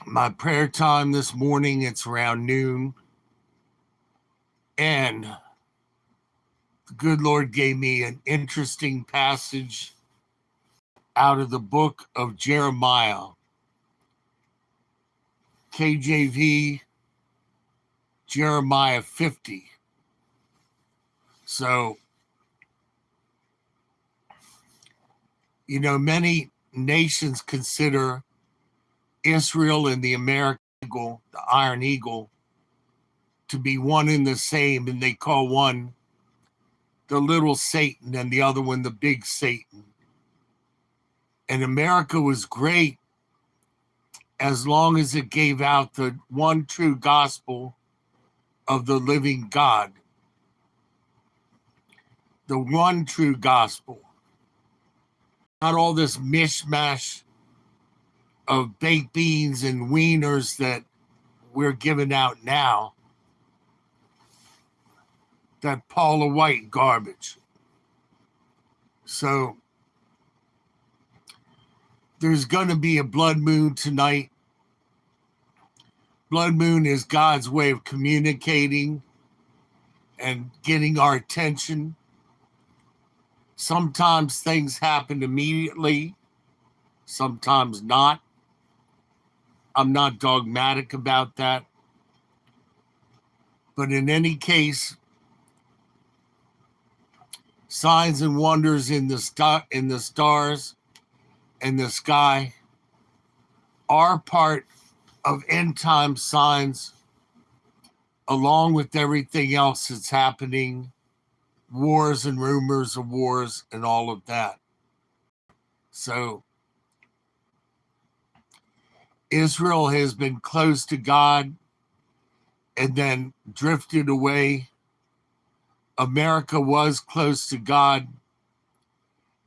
My prayer time this morning, it's around noon. And the good Lord gave me an interesting passage out of the book of Jeremiah, KJV, Jeremiah 50. So, many nations consider Israel and the American eagle, the Iron Eagle, to be one and the same, and they call one the little Satan and the other one the big Satan. And America was great as long as it gave out the one true gospel of the living God. The one true gospel. Not all this mishmash of baked beans and wieners that we're giving out now. That Paula White garbage. So there's going to be a blood moon tonight. Blood moon is God's way of communicating and getting our attention. Sometimes things happen immediately, sometimes not. I'm not dogmatic about that. But in any case, signs and wonders in the stars and the sky are part of end time signs, along with everything else that's happening, wars and rumors of wars and all of that. So Israel has been close to God and then drifted away. America was close to God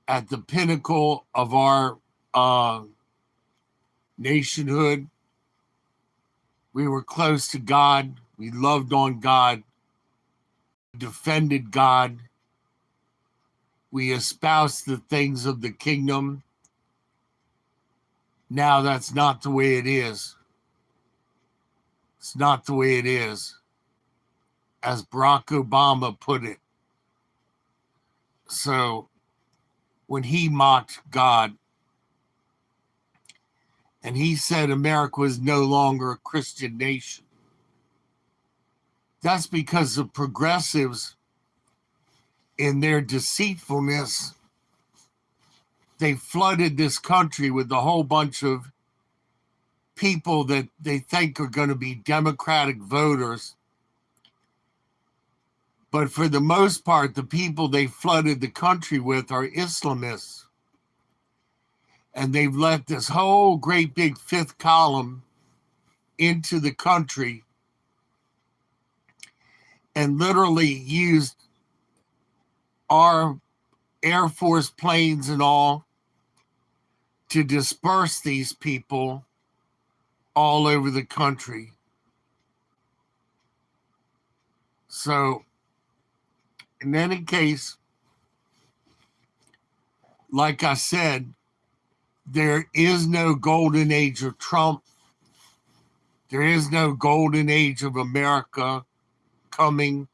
at the pinnacle of our nationhood. We were close to God. We loved on God. Defended God. We espoused the things of the kingdom. Now that's not the way it is. It's not the way it is, as Barack Obama put it. So when he mocked God and he said America was no longer a Christian nation, that's because the progressives, in their deceitfulness, they flooded this country with a whole bunch of people that they think are going to be Democratic voters. But for the most part, the people they flooded the country with are Islamists. And they've let this whole great big fifth column into the country and literally used our Air Force planes and all to disperse these people all over the country. So, in any case, like I said, there is no golden age of Trump. There is no golden age of America coming.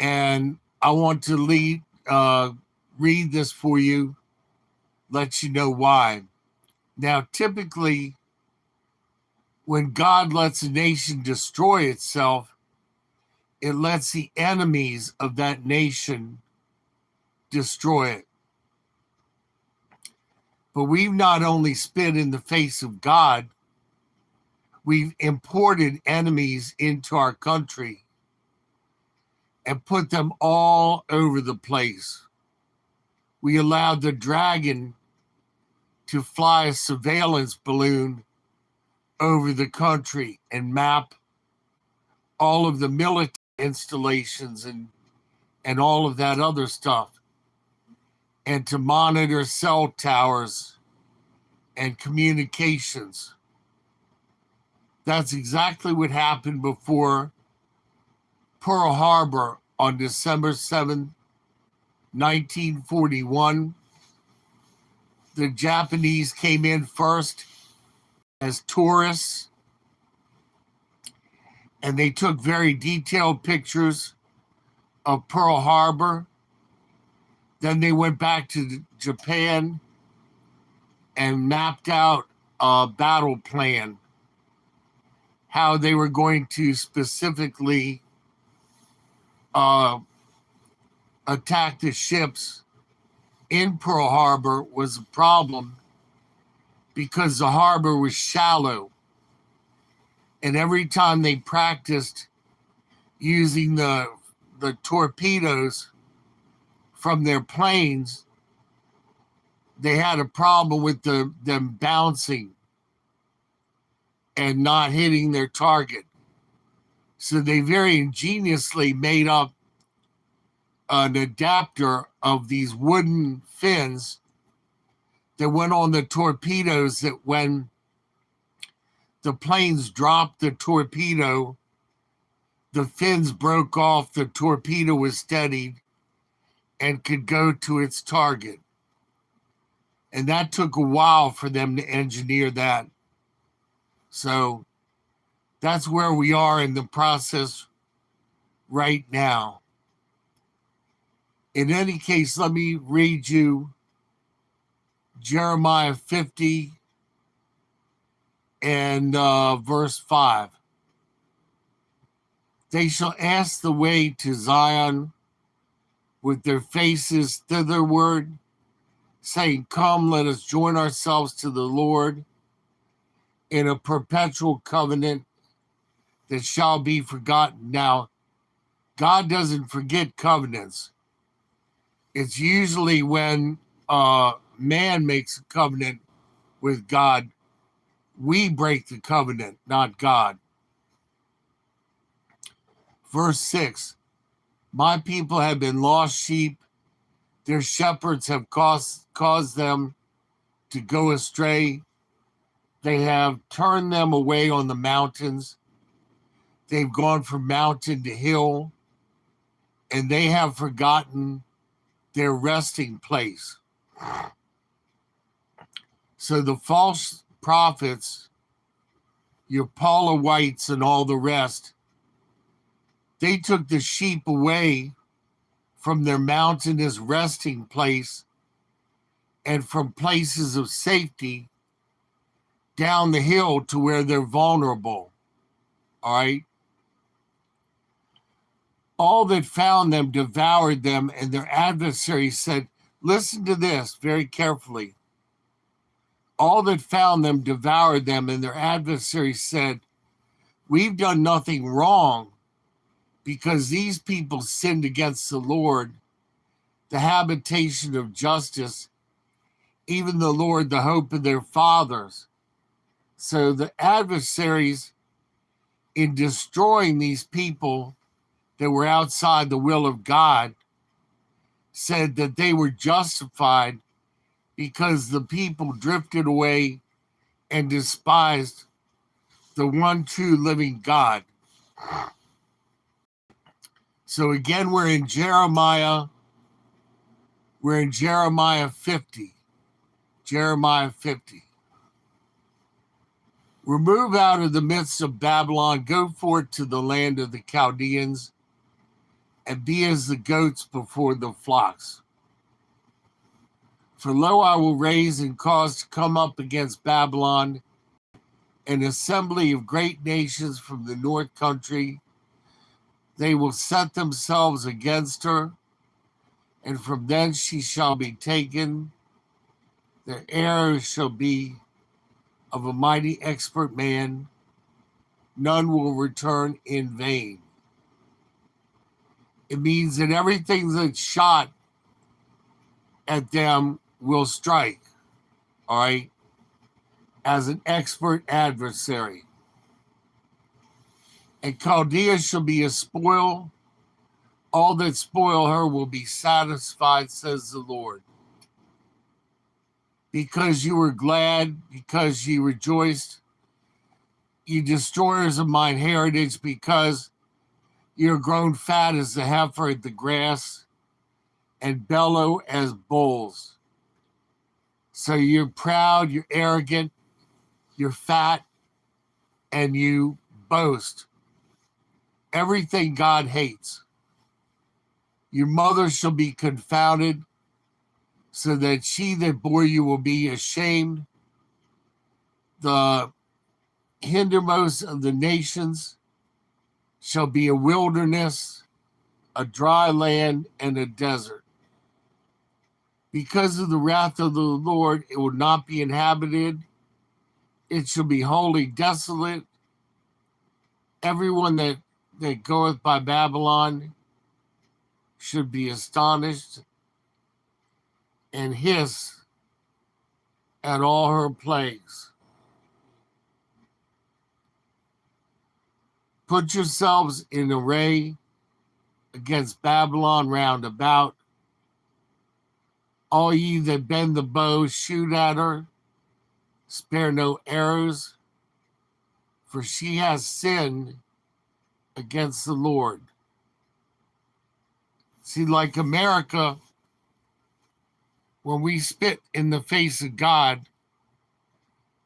And I want to read this for you, let you know why. Now, typically, when God lets a nation destroy itself, it lets the enemies of that nation destroy it. But we've not only spit in the face of God, we've imported enemies into our country and put them all over the place. We allowed the dragon to fly a surveillance balloon over the country and map all of the military installations and all of that other stuff, and to monitor cell towers and communications. That's exactly what happened before Pearl Harbor on December 7th, 1941. The Japanese came in first as tourists, and they took very detailed pictures of Pearl Harbor. Then they went back to Japan and mapped out a battle plan, how they were going to specifically attack the ships in Pearl Harbor. Was a problem because the harbor was shallow. And every time they practiced using the torpedoes from their planes, they had a problem with them bouncing and not hitting their target. So they very ingeniously made up an adapter of these wooden fins that went on the torpedoes, that when the planes dropped the torpedo, the fins broke off, the torpedo was steadied and could go to its target. And that took a while for them to engineer that. So that's where we are in the process right now. In any case, let me read you Jeremiah 50 and verse 5. They shall ask the way to Zion with their faces thitherward, saying, come, let us join ourselves to the Lord in a perpetual covenant that shall be forgotten. Now, God doesn't forget covenants. It's usually when man makes a covenant with God, we break the covenant, not God. Verse 6, my people have been lost sheep. Their shepherds have caused them to go astray. They have turned them away on the mountains. They've gone from mountain to hill, and they have forgotten their resting place. So the false prophets, your Paula Whites and all the rest, they took the sheep away from their mountainous resting place and from places of safety down the hill to where they're vulnerable. All right. All that found them devoured them, and their adversaries said, listen to this very carefully. All that found them devoured them, and their adversaries said, we've done nothing wrong, because these people sinned against the Lord, the habitation of justice, even the Lord, the hope of their fathers. So the adversaries, in destroying these people that were outside the will of God, said that they were justified because the people drifted away and despised the one true living God. So again, we're in Jeremiah 50. Jeremiah 50. Remove out of the midst of Babylon, go forth to the land of the Chaldeans, and be as the goats before the flocks. For lo, I will raise and cause to come up against Babylon an assembly of great nations from the north country. They will set themselves against her, and from thence she shall be taken. Their heirs shall be of a mighty expert man. None will return in vain. It means that everything that's shot at them will strike, all right, as an expert adversary. And Chaldea shall be a spoil. All that spoil her will be satisfied, says the Lord. Because you were glad, because you rejoiced, you destroyers of mine heritage, because you're grown fat as the heifer at the grass, and bellow as bulls. So you're proud, you're arrogant, you're fat, and you boast. Everything God hates. Your mother shall be confounded, so that she that bore you will be ashamed. The hindermost of the nations shall be a wilderness, a dry land, and a desert. Because of the wrath of the Lord, it will not be inhabited. It shall be wholly desolate. Everyone that goeth by Babylon should be astonished and hiss at all her plagues. Put yourselves in array against Babylon round about. All ye that bend the bow, shoot at her. Spare no arrows, for she has sinned against the Lord. See, like America, when we spit in the face of God,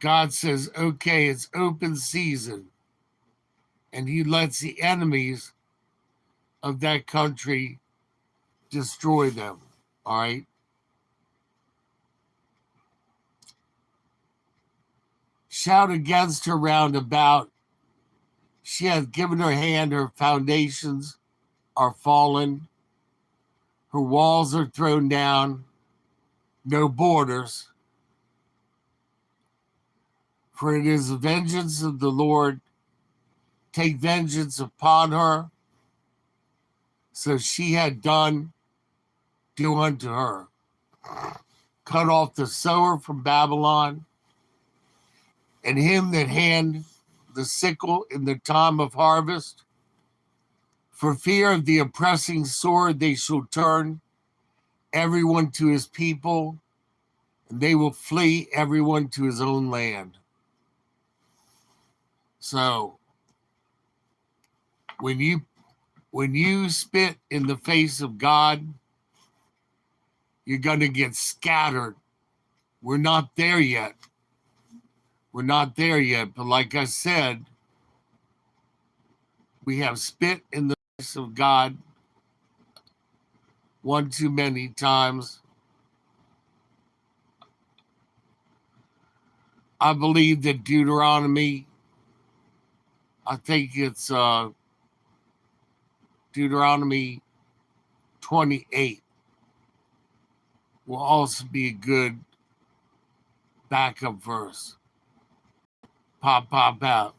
God says, okay, it's open season. And he lets the enemies of that country destroy them. All right. Shout against her round about. She hath given her hand, her foundations are fallen, her walls are thrown down, no borders. For it is the vengeance of the Lord. Take vengeance upon her. So she had done, do unto her. Cut off the sower from Babylon, and him that hand the sickle in the time of harvest. For fear of the oppressing sword, they shall turn everyone to his people, and they will flee everyone to his own land. So when you spit in the face of God, you're going to get scattered. We're not there yet. We're not there yet. But like I said, we have spit in the face of God one too many times. I believe that Deuteronomy, I think it's Deuteronomy 28 will also be a good backup verse. Pop, pop out.